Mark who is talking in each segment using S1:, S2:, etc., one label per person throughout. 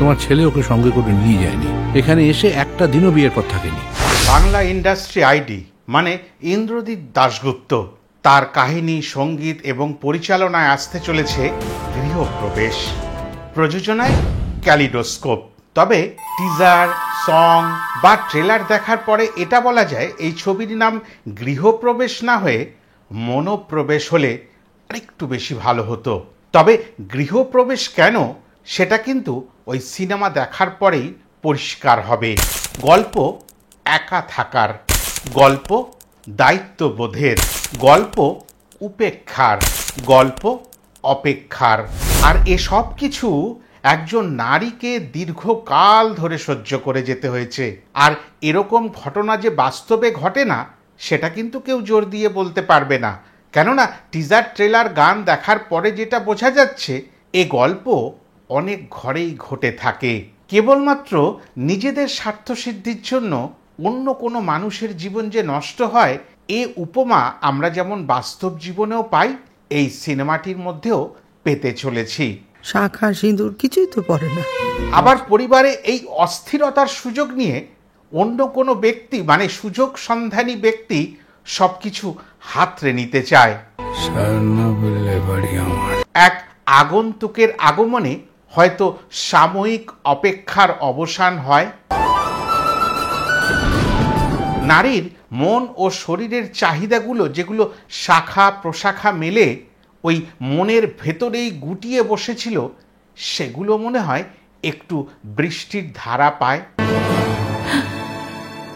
S1: তোমার ছেলে ওকে সঙ্গে করে নিয়ে যায়নি, এখানে এসে একটা দিনও বিয়ের পর থাকেনি।
S2: বাংলা ইন্ডাস্ট্রি আইডি মানে ইন্দ্রদীপ দাশগুপ্ত, তার কাহিনী, সঙ্গীত এবং পরিচালনায় আসতে চলেছে গৃহপ্রবেশ, প্রযোজনায় ক্যালিডোস্কোপ। তবে টিজার, সং বা ট্রেলার দেখার পরে এটা বলা যায় এই ছবির নাম গৃহপ্রবেশ না হয়ে মনোপ্রবেশ হলে আরেকটু বেশি ভালো হতো। তবে গৃহপ্রবেশ কেন সেটা কিন্তু ওই সিনেমা দেখার পরেই পরিষ্কার হবে। গল্প একা থাকার, গল্প দায়িত্ববোধের, গল্প উপেক্ষার, গল্প অপেক্ষার। আর এসব কিছু একজন নারীকে দীর্ঘকাল ধরে সহ্য করে যেতে হয়েছে। আর এরকম ঘটনা যে বাস্তবে ঘটে না সেটা কিন্তু কেউ জোর দিয়ে বলতে পারবে না, কেননা টিজার, ট্রেলার, গান দেখার পরে যেটা বোঝা যাচ্ছে এ গল্প অনেক ঘরেই ঘটে থাকে। কেবলমাত্র নিজেদের স্বার্থসিদ্ধির জন্য অন্য কোনো মানুষের জীবন যে নষ্ট হয়, এ উপমা আমরা যেমন বাস্তব জীবনেও পাই, এই সিনেমাটির মধ্যেও পেতে চলেছি।
S3: শাঁখা সিঁদুর কিছুই তো পড়ে না।
S2: আবার পরিবারে এই অস্থিরতার সুযোগ নিয়ে অন্য কোনো ব্যক্তি মানে সুযোগ সন্ধানী ব্যক্তি সবকিছু হাতড়ে নিতে চায়। এক আগন্তুকের আগমনে হয়তো সাময়িক অপেক্ষার অবসান হয়। নারীর মন ও শরীরের চাহিদাগুলো যেগুলো শাখা প্রশাখা মেলে ওই মনের ভেতরেই গুটিয়ে বসেছিল, সেগুলো মনে হয় একটু বৃষ্টির ধারা পায়।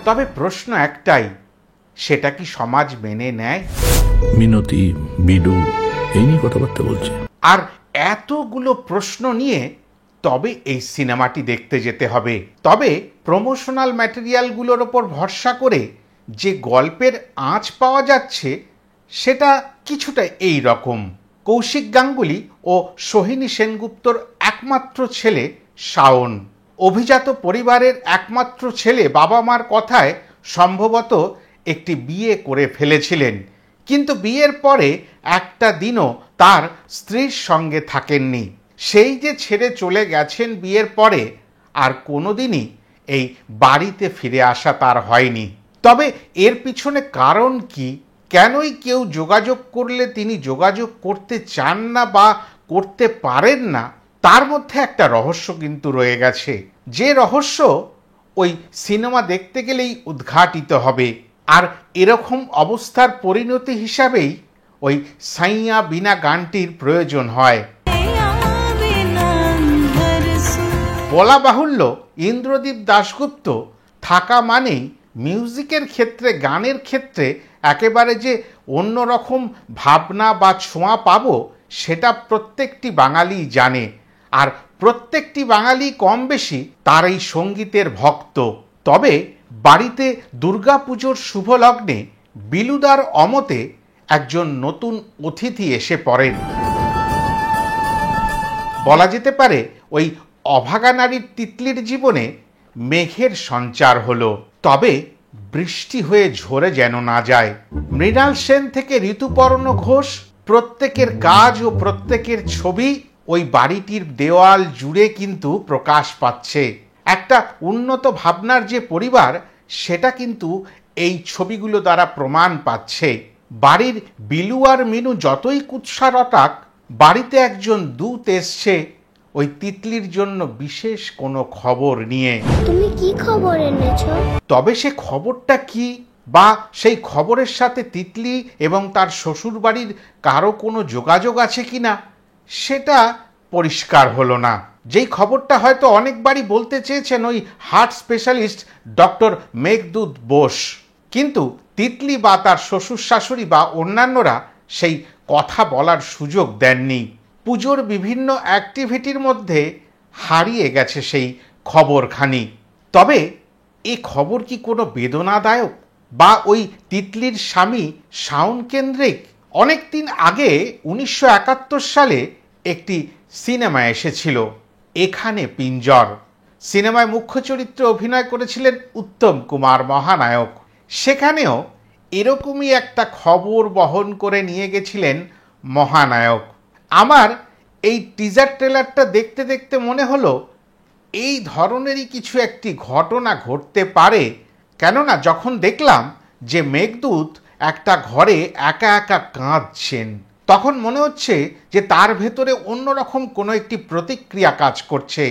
S2: তবে প্রশ্ন একটাই, সেটা কি সমাজ মেনে নেয়?
S1: মিনতি, বিডু এই নিয়ে কথাবার্তা বলছে।
S2: আর এতগুলো প্রশ্ন নিয়ে তবে এই সিনেমাটি দেখতে যেতে হবে। তবে প্রমোশনাল ম্যাটেরিয়ালগুলোর ওপর ভরসা করে যে গল্পের আঁচ পাওয়া যাচ্ছে সেটা কিছুটা এই রকম। কৌশিক গাঙ্গুলি ও সোহিনী সেনগুপ্তর একমাত্র ছেলে শাওন, অভিজাত পরিবারের একমাত্র ছেলে, বাবা মার কথায় সম্ভবত একটি বিয়ে করে ফেলেছিলেন, কিন্তু বিয়ের পরে একটা দিনও তার স্ত্রীর সঙ্গে থাকেননি। সেই যে ছেড়ে চলে গেছেন বিয়ের পরে, আর কোনোদিনই এই বাড়িতে ফিরে আসা তার হয়নি। তবে এর পিছনে কারণ কি? কেনই কেউ যোগাযোগ করলে তিনি যোগাযোগ করতে চান না বা করতে পারেন না, তার মধ্যে একটা রহস্য কিন্তু রয়ে গেছে, যে রহস্য ওই সিনেমা দেখতে গেলেই উদ্ঘাটিত হবে। আর এরকম অবস্থার পরিণতি হিসাবেই ওই সাইয়া বিনা গানটির প্রয়োজন হয়। বলা বাহুল্য, ইন্দ্রদীপ দাশগুপ্ত থাকা মানেই মিউজিকের ক্ষেত্রে, গানের ক্ষেত্রে একেবারে যে অন্যরকম ভাবনা বা ছোঁয়া পাবো সেটা প্রত্যেকটি বাঙালি জানে। আর প্রত্যেকটি বাঙালি কম বেশি তার এই সঙ্গীতের ভক্ত। তবে বাড়িতে দুর্গাপুজোর শুভ লগ্নে বিলুদার অমতে একজন নতুন অতিথি এসে পড়েন। বলা যেতে পারে ওই অভাগা নারীর তিতলির জীবনে মেঘের সঞ্চার হলো, তবে বৃষ্টি হয়ে ঝরে যেন না যায়। মৃণাল সেন থেকে ঋতুপর্ণ ঘোষ, প্রত্যেকের কাজ ও প্রত্যেকের ছবি ওই বাড়িটির দেওয়াল জুড়ে কিন্তু প্রকাশ পাচ্ছে। একটা উন্নত ভাবনার যে পরিবার সেটা কিন্তু এই ছবিগুলো দ্বারা প্রমাণ পাচ্ছে। বাড়ির বিলু আর মিনু যতই কুৎসা রটাক, বাড়িতে একজন দূত এসছে ওই তিতলির জন্য বিশেষ কোনো খবর নিয়ে।
S4: তুমি কি খবর এনেছো?
S2: তবে সে খবরটা কি, বা সেই খবরের সাথে তিতলি এবং তার শ্বশুর বাড়ির কারো কোনো যোগাযোগ আছে কিনা সেটা পরিষ্কার হলো না। যেই খবরটা হয়তো অনেকবারই বলতে চেয়েছেন ওই heart specialist doctor Meghdoot Bose, কিন্তু তিতলি বা তার শ্বশুর শাশুড়ি বা অন্যান্যরা সেই কথা বলার সুযোগ দেননি। পুজোর বিভিন্ন অ্যাক্টিভিটির মধ্যে হারিয়ে গেছে সেই খবরখানি। তবে এ খবর কি কোনো বেদনাদায়ক, বা ওই তিতলির স্বামী শাওন কেন্দ্রিক? অনেক দিন আগে 1971 সালে একটি সিনেমা এসেছিল, এখানে পিঞ্জর। সিনেমায় মুখ্য চরিত্রে অভিনয় করেছিলেন উত্তম কুমার মহানায়ক। সেখানেও এরকমই একটা খবর বহন করে নিয়ে গেছিলেন মহানায়ক। আমার এই টিজার ট্রেলারটা দেখতে দেখতে মনে হলো এই ধরনেরই কিছু একটি ঘটনা ঘটতে পারে। কেননা যখন দেখলাম যে মেঘদূত একটা ঘরে একা একা কাঁদছেন, তখন মনে হচ্ছে যে তার ভেতরে অন্যরকম কোনো একটি প্রতিক্রিয়া কাজ করছে।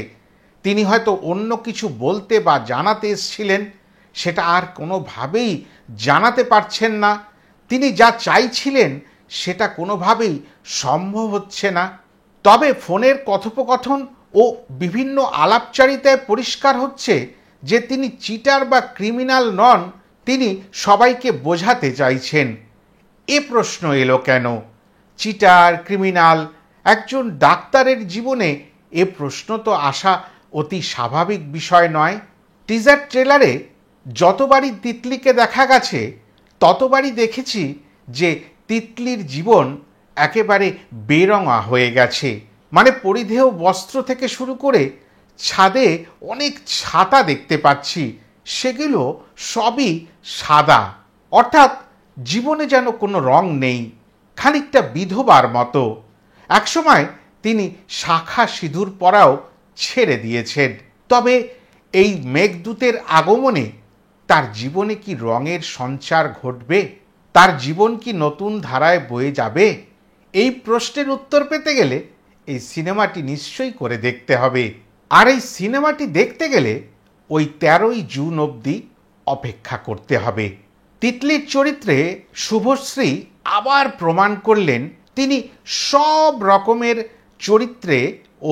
S2: তিনি হয়তো অন্য কিছু বলতে বা জানাতে এসেছিলেন, সেটা আর কোনোভাবেই জানাতে পারছেন না। তিনি যা চাইছিলেন সেটা কোনোভাবেই সম্ভব হচ্ছে না। তবে ফোনের কথোপকথন ও বিভিন্ন আলাপচারিতায় পরিষ্কার হচ্ছে যে তিনি চিটার বা ক্রিমিনাল নন, তিনি সবাইকে বোঝাতে চাইছেন। এ প্রশ্ন এলো কেন? চিটার, ক্রিমিনাল, একজন ডাক্তারের জীবনে এ প্রশ্ন তো আসা অতি স্বাভাবিক বিষয় নয়। টিজার ট্রেলারে যতবারই তিতলিকে দেখা গেছে ততবারই দেখেছি যে তিতলির জীবন একেবারে বেরঙা হয়ে গেছে। মানে পরিধেয় বস্ত্র থেকে শুরু করে ছাদে অনেক ছাতা দেখতে পাচ্ছি, সেগুলো সবই সাদা। অর্থাৎ জীবনে যেন কোনো রং নেই, খানিকটা বিধবার মতো। একসময় তিনি শাখা সিঁদুর পরাও ছেড়ে দিয়েছেন। তবে এই মেঘদূতের আগমনে তার জীবনে কি রঙের সঞ্চার ঘটবে? তার জীবন কি নতুন ধারায় বয়ে যাবে? এই প্রশ্নের উত্তর পেতে গেলে এই সিনেমাটি নিশ্চয়ই করে দেখতে হবে। আর এই সিনেমাটি দেখতে গেলে ওই 13ই জুন অবধি অপেক্ষা করতে হবে। তিতলির চরিত্রে শুভশ্রী আবার প্রমাণ করলেন তিনি সব রকমের চরিত্রে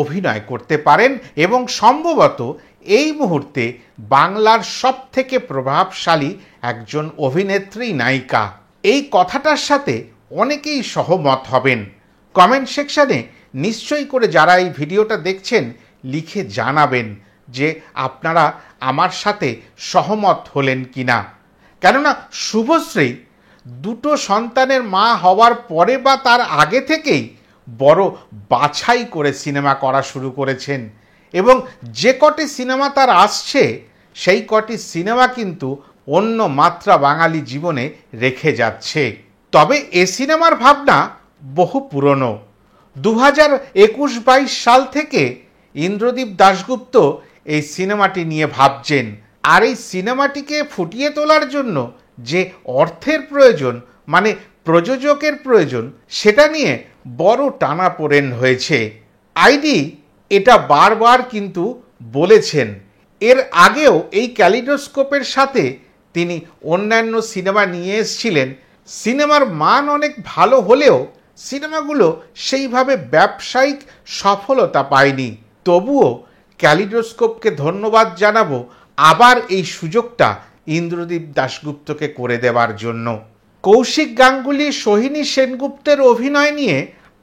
S2: অভিনয় করতে পারেন এবং সম্ভবত এই মুহূর্তে বাংলার সবথেকে প্রভাবশালী একজন অভিনেত্রী নায়িকা। এই কথাটার সাথে অনেকেই সহমত হবেন। কমেন্ট সেকশনে নিশ্চয়ই করে যারা এই ভিডিওটা দেখছেন লিখে জানাবেন যে আপনারা আমার সাথে সহমত হলেন কিনা। কেননা শুভশ্রী দুটো সন্তানের মা হওয়ার পরে বা তার আগে থেকেই বড় বাছাই করে সিনেমা করা শুরু করেছেন এবং যে কটি সিনেমা তার আসছে সেই কটি সিনেমা কিন্তু অন্য মাত্রা বাঙালি জীবনে রেখে যাচ্ছে। তবে এ সিনেমার ভাবনা বহু পুরনো। 2021-22 সাল থেকে ইন্দ্রদীপ দাশগুপ্ত এই সিনেমাটি নিয়ে ভাবছেন। আর এই সিনেমাটিকে ফুটিয়ে তোলার জন্য যে অর্থের প্রয়োজন, মানে প্রযোজকের প্রয়োজন, সেটা নিয়ে বড় টানাপোড়েন হয়েছে। আইডি এটা বারবার কিন্তু বলেছেন। এর আগেও এই ক্যালিডোস্কোপের সাথে তিনি অন্যান্য সিনেমা নিয়ে এসেছিলেন। সিনেমার মান অনেক ভালো হলেও সিনেমাগুলো সেইভাবে ব্যবসায়িক সফলতা পায়নি। তবুও ক্যালিডোস্কোপকে ধন্যবাদ জানাবো আবার এই সুযোগটা ইন্দ্রদীপ দাশগুপ্তকে করে দেওয়ার জন্য। কৌশিক গাঙ্গুলি, সোহিনী সেনগুপ্তের অভিনয় নিয়ে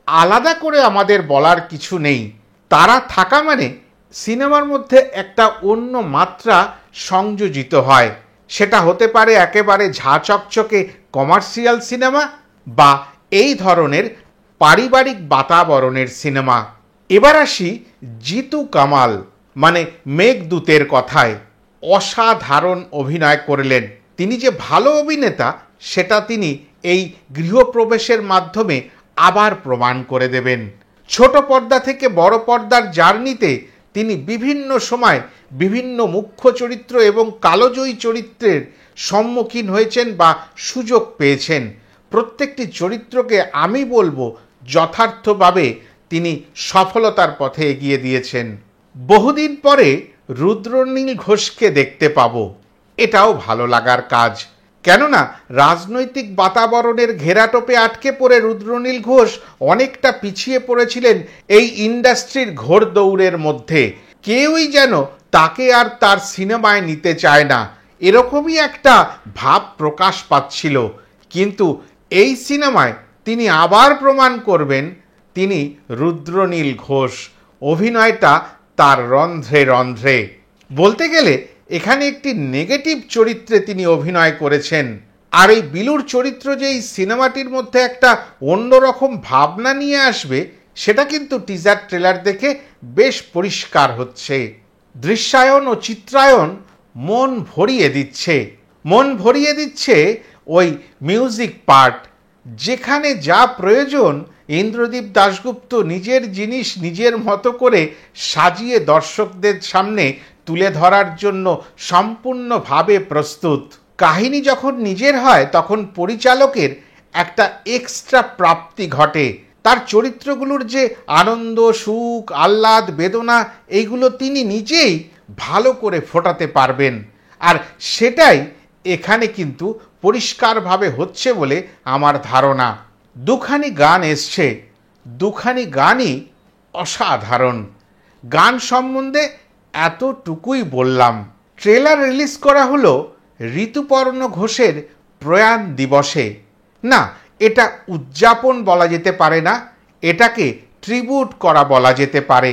S2: আলাদা করে আমাদের বলার কিছু নেই। তারা থাকা মানে সিনেমার মধ্যে একটা অন্য মাত্রা সংযোজিত হয়। সেটা হতে পারে একেবারে ঝা চকচকে কমার্শিয়াল সিনেমা বা এই ধরনের পারিবারিক বাতাবরণের সিনেমা। এবার আসি জিতু কামাল মানে মেঘদূতের কথায়। অসাধারণ অভিনয় করলেন। তিনি যে ভালো অভিনেতা সেটা তিনি এই গৃহপ্রবেশের মাধ্যমে আবার প্রমাণ করে দেবেন। ছোট পর্দা থেকে বড় পর্দার জার্নিতে তিনি বিভিন্ন সময় বিভিন্ন মুখ্য চরিত্র এবং কালোজয়ী চরিত্রের সম্মুখীন হয়েছেন বা সুযোগ পেয়েছেন। প্রত্যেকটি চরিত্রকে আমি বলবো যথার্থভাবে তিনি সফলতার পথে এগিয়ে দিয়েছেন। বহুদিন পরে রুদ্রনীল ঘোষকে দেখতে পাবো, এটাও ভালো লাগার কাজ। কেননা রাজনৈতিক বাতাবরণের ঘেরাটোপে আটকে পড়ে রুদ্রনীল ঘোষ অনেকটা পিছিয়ে পড়েছিলেন এই ইন্ডাস্ট্রির ঘোড়দৌড়ের মধ্যে। কেউই যেন তাকে আর তার সিনেমায় নিতে চায় না, এরকমই একটা ভাব প্রকাশ পাচ্ছিল। কিন্তু এই সিনেমায় তিনি আবার প্রমাণ করবেন তিনি রুদ্রনীল ঘোষ। অভিনয়টা তার রন্ধ্রে রন্ধ্রে। বলতে গেলে এখানে একটি নেগেটিভ চরিত্রে তিনি অভিনয় করেছেন। আর এই বিলুর চরিত্র যে এই সিনেমাটির মধ্যে একটা অন্যরকম ভাবনা নিয়ে আসবে সেটা কিন্তু টিজার ট্রেলার দেখে বেশ পরিষ্কার হচ্ছে। দৃশ্যায়ন ও চিত্রায়ন মন ভরিয়ে দিচ্ছে। মন ভরিয়ে দিচ্ছে ওই মিউজিক পার্ট। যেখানে যা প্রয়োজন ইন্দ্রদীপ দাশগুপ্ত নিজের জিনিস নিজের মতো করে সাজিয়ে দর্শকদের সামনে তুলে ধরার জন্য সম্পূর্ণভাবে প্রস্তুত। কাহিনী যখন নিজের হয় তখন পরিচালকের একটা এক্সট্রা প্রাপ্তি ঘটে। তার চরিত্রগুলোর যে আনন্দ, সুখ, আহ্লাদ, বেদনা, এইগুলো তিনি নিজেই ভালো করে ফোটাতে পারবেন। আর সেটাই এখানে কিন্তু পরিষ্কারভাবে হচ্ছে বলে আমার ধারণা। দুখানি গান এসছে, দুখানি গানই অসাধারণ। গান সম্বন্ধে এতটুকুই বললাম। ট্রেলার রিলিজ করা হলো ঋতুপর্ণ ঘোষের প্রয়াণ দিবসে। না, এটা উদযাপন বলা যেতে পারে না, এটাকে ট্রিবিউট করা বলা যেতে পারে।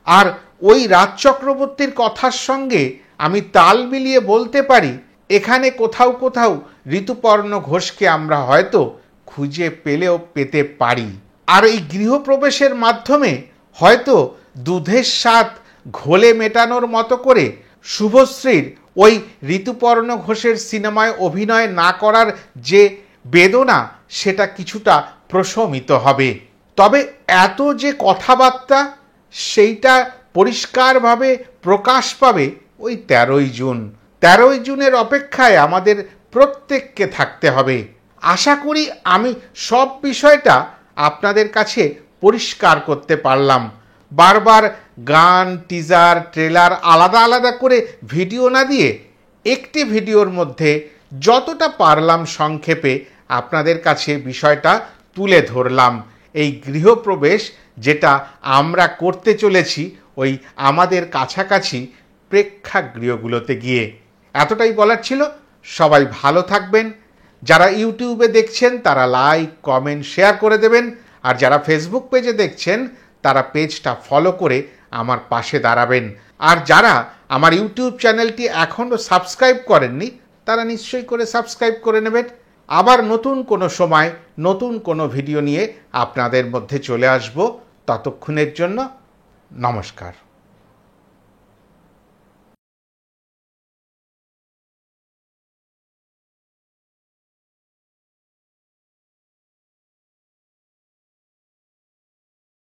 S2: আর ওই রাজ চক্রবর্তীর কথার সঙ্গে আমি তাল মিলিয়ে বলতে পারি এখানে কোথাও কোথাও ঋতুপর্ণ ঘোষকে আমরা হয়তো খুঁজে পেলেও পেতে পারি। আর এই গৃহপ্রবেশের মাধ্যমে হয়তো দুধের স্বাদ ঘোলে মেটানোর মতো করে শুভশ্রীর ওই ঋতুপর্ণ ঘোষের সিনেমায় অভিনয় না করার যে বেদনা সেটা কিছুটা প্রশমিত হবে। তবে এত যে কথাবার্তা সেইটা পরিষ্কারভাবে প্রকাশ পাবে ওই 13ই জুন। 13ই জুনের অপেক্ষায় আমাদের প্রত্যেককে থাকতে হবে। আশা করি আমি সব বিষয়টা আপনাদের কাছে পরিষ্কার করতে পারলাম। বারবার গান, টিজার, ট্রেলার আলাদা আলাদা করে ভিডিও না দিয়ে একটি ভিডিওর মধ্যে যতটা পারলাম সংক্ষেপে আপনাদের কাছে বিষয়টা তুলে ধরলাম। এই গৃহপ্রবেশ যেটা আমরা করতে চলেছি ওই আমাদের কাছাকাছি প্রেক্ষাগৃহগুলোতে গিয়ে। এতটাই বলার ছিল। সবাই ভালো থাকবেন। যারা ইউটিউবে দেখছেন তারা লাইক, কমেন্ট, শেয়ার করে দেবেন। আর যারা ফেসবুক পেজে দেখছেন তারা পেজটা ফলো করে আমার পাশে দাঁড়াবেন। আর যারা আমার ইউটিউব চ্যানেলটি এখনও সাবস্ক্রাইব করেননি তারা নিশ্চয়ই করে সাবস্ক্রাইব করে নেবেন। আবার নতুন কোনো সময় নতুন কোনো ভিডিও নিয়ে আপনাদের মধ্যে চলে আসব। ততক্ষণের জন্য নমস্কার।